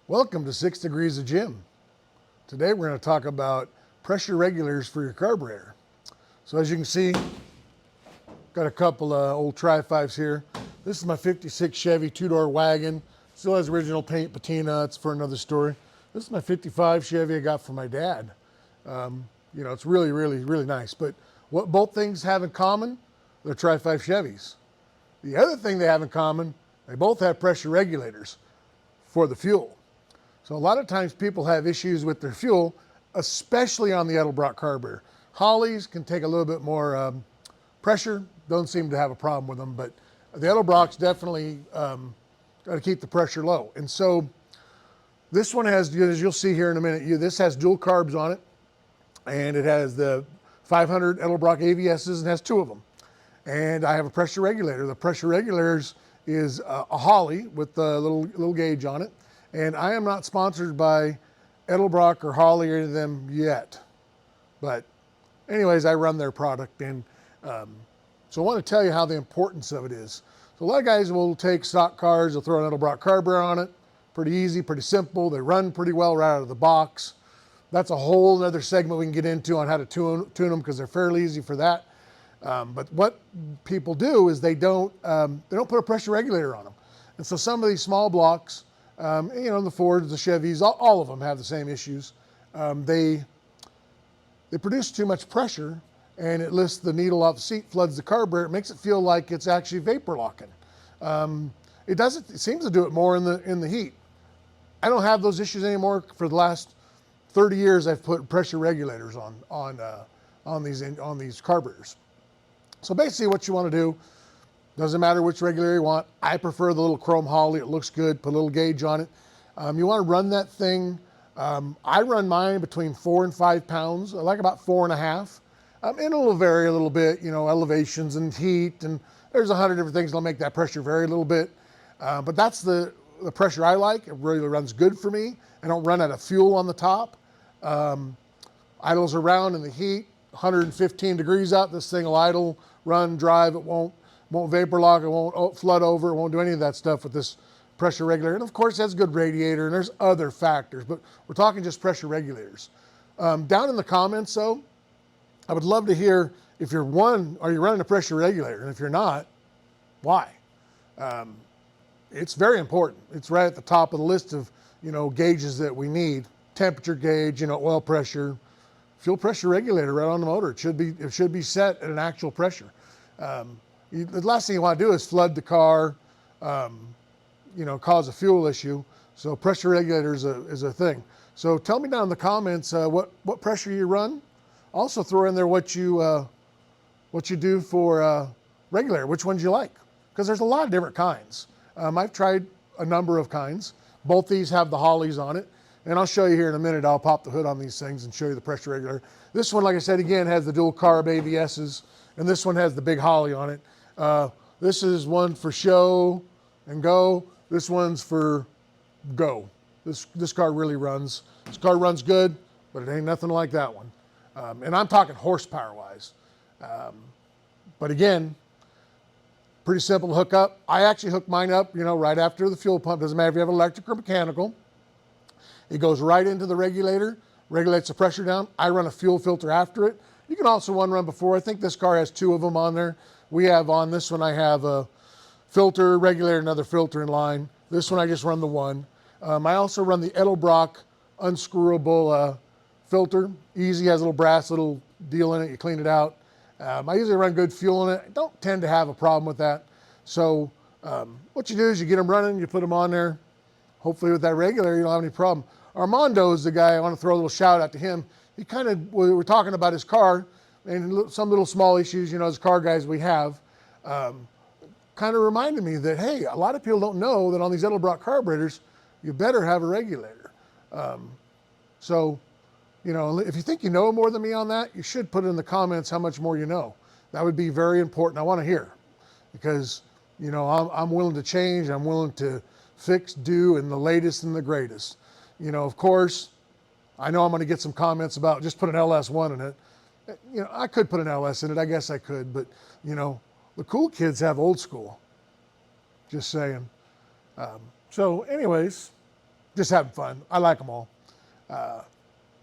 Welcome to 6 Degrees of Jim. Today we're going to talk about pressure regulators for your carburetor. So as you can see, got a couple of old Tri-5s here. This is my 56 Chevy two-door wagon. Still has original paint patina. It's for another story. This is my 55 Chevy I got from my dad. You know, it's really, really nice. But what both things have in common, they're Tri-5 Chevys. The other thing they have in common, they both have pressure regulators for the fuel. So a lot of times people have issues with their fuel, especially on the Edelbrock carburetor. Hollies can take a little bit more pressure, don't seem to have a problem with them, but the Edelbrocks definitely got to keep the pressure low. And so this one has, as you'll see here in a minute, this has dual carbs on it, and it has the 500 Edelbrock AVSs and has 2 of them. And I have a pressure regulator. The pressure regulators is a Holly with a little gauge on it. And I am not sponsored by Edelbrock or Holly or any of them yet. But anyways, I run their product. And so I want to tell you how the importance of it is. So a lot of guys will take stock cars, they'll throw an Edelbrock carburetor on it. Pretty easy, pretty simple. They run pretty well right out of the box. That's a whole other segment we can get into on how to tune them because they're fairly easy for that. But what people do is they don't put a pressure regulator on them. And so some of these small blocks, you know, the Fords, the Chevys, all of them have the same issues. They produce too much pressure and it lifts the needle off the seat, floods the carburetor, it makes it feel like it's actually vapor locking. It seems to do it more in the heat. I don't have those issues anymore. For the last 30 years, I've put pressure regulators on these carburetors. So basically what you want to do, doesn't matter which regulator you want. I prefer the little chrome Holly. It looks good. Put a little gauge on it. You want to run that thing. I run mine between 4 and 5 pounds. I like about 4.5. And it'll vary a little bit, you know, elevations and heat, and there's 100 different things that'll make that pressure vary a little bit. But that's the pressure I like. It really runs good for me. I don't run out of fuel on the top. Idles around in the heat, 115 degrees out. This thing will idle, run, drive. It won't vapor lock. It won't flood over. It won't do any of that stuff with this pressure regulator. And of course, that's a good radiator, and there's other factors, but we're talking just pressure regulators. Down in the comments, though, I would love to hear if you're are you running a pressure regulator? And if you're not, why? It's very important. It's right at the top of the list of, you know, gauges that we need. Temperature gauge, you know, oil pressure, fuel pressure regulator right on the motor. It should be set at an actual pressure. The last thing you want to do is flood the car, you know, cause a fuel issue. So pressure regulator is a thing. So tell me down in the comments what pressure you run. Also throw in there what you do for regulator, which ones you like, because there's a lot of different kinds. I've tried a number of kinds. Both these have the Hollies on it. And I'll show you here in a minute. I'll pop the hood on these things and show you the pressure regulator. This one, like I said, again, has the dual carb AVSs, and this one has the big Holly on it. This is one for show and go. This one's for go. This car really runs. This car runs good, but it ain't nothing like that one. And I'm talking horsepower-wise. But again, pretty simple to hook up. I actually hook mine up, you know, right after the fuel pump. Doesn't matter if you have electric or mechanical. It goes right into the regulator, regulates the pressure down. I run a fuel filter after it. You can also run before. I think this car has 2 of them on there. We have on this one, I have a filter, regulator, another filter in line. This one, I just run the one. I also run the Edelbrock unscrewable filter. Easy, has a little brass little deal in it. You clean it out. I usually run good fuel in it. I don't tend to have a problem with that. So what you do is you get them running, you put them on there. Hopefully with that regulator, you don't have any problem. Armando is the guy, I want to throw a little shout out to him. He we were talking about his car and some little small issues, you know, as car guys we have, kind of reminded me that, hey, a lot of people don't know that on these Edelbrock carburetors, you better have a regulator. So, you know, if you think you know more than me on that, you should put in the comments how much more you know. That would be very important. I want to hear, because, you know, I'm willing to change. I'm willing to fix, do, and the latest and the greatest. You know, of course, I know I'm going to get some comments about just put an LS1 in it. You know, I could put an LS in it. I guess I could, but, you know, the cool kids have old school. Just saying. So anyways, just having fun. I like them all.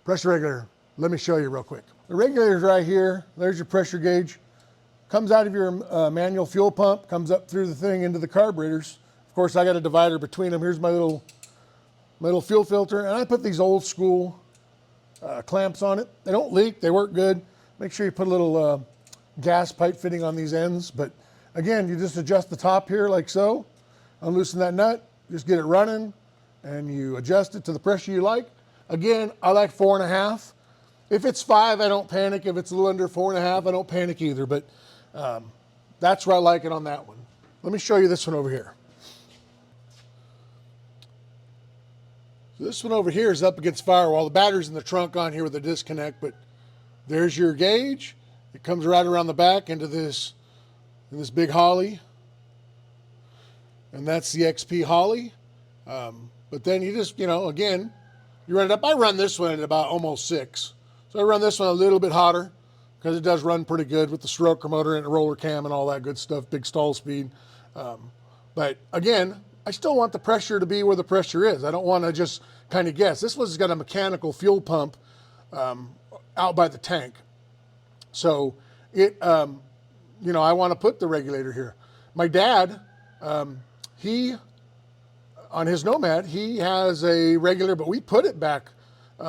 Pressure regulator, let me show you real quick. The regulator's right here. There's your pressure gauge. Comes out of your manual fuel pump, comes up through the thing into the carburetors. Of course, I got a divider between them. Here's my little fuel filter, and I put these old school clamps on it. They don't leak, they work good. Make sure you put a little gas pipe fitting on these ends, but again, you just adjust the top here like so, unloosen that nut, just get it running, and you adjust it to the pressure you like. Again, I like 4.5. If it's 5, I don't panic. If it's a little under 4.5, I don't panic either, but that's where I like it on that one. Let me show you this one over here. So this one over here is up against firewall. The battery's in the trunk on here with a disconnect, but there's your gauge. It comes right around the back into this big Holly. And that's the XP Holly. But then you just, again, you run it up. I run this one at about almost 6. So I run this one a little bit hotter because it does run pretty good with the stroker motor and the roller cam and all that good stuff, big stall speed. But again, I still want the pressure to be where the pressure is. I don't want to just kind of guess. This one's got a mechanical fuel pump out by the tank. So it, I want to put the regulator here. My dad, he, on his Nomad, he has a regulator, but we put it back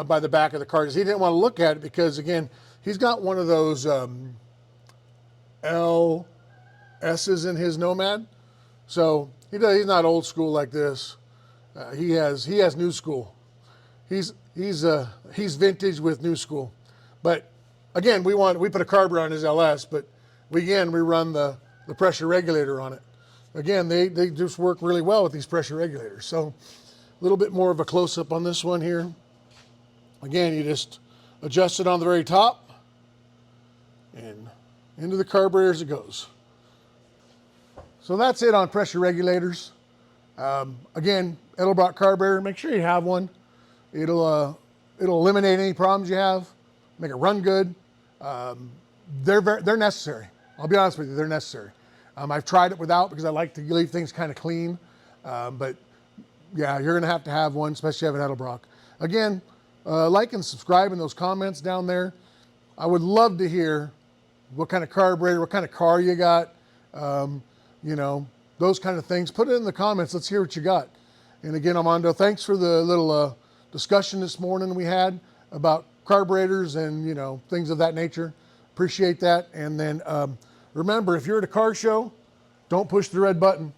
by the back of the car because he didn't want to look at it because, again, he's got one of those LS's in his Nomad. So he's not old school like this. He has new school. He's vintage with new school. But again, we put a carburetor on his LS, but we run the pressure regulator on it. Again, they just work really well with these pressure regulators. So a little bit more of a close-up on this one here. Again, you just adjust it on the very top and into the carburetor as it goes. So that's it on pressure regulators. Again, Edelbrock carburetor, make sure you have one. It'll eliminate any problems you have, make it run good. They're necessary. I'll be honest with you, they're necessary. I've tried it without because I like to leave things kind of clean. But yeah, you're gonna have to have one, especially if you have an Edelbrock. Again, like and subscribe in those comments down there. I would love to hear what kind of carburetor, what kind of car you got. Those kind of things. Put it in the comments. Let's hear what you got. And again, Armando, thanks for the little discussion this morning we had about carburetors and, things of that nature. Appreciate that. And then remember, if you're at a car show, don't push the red button.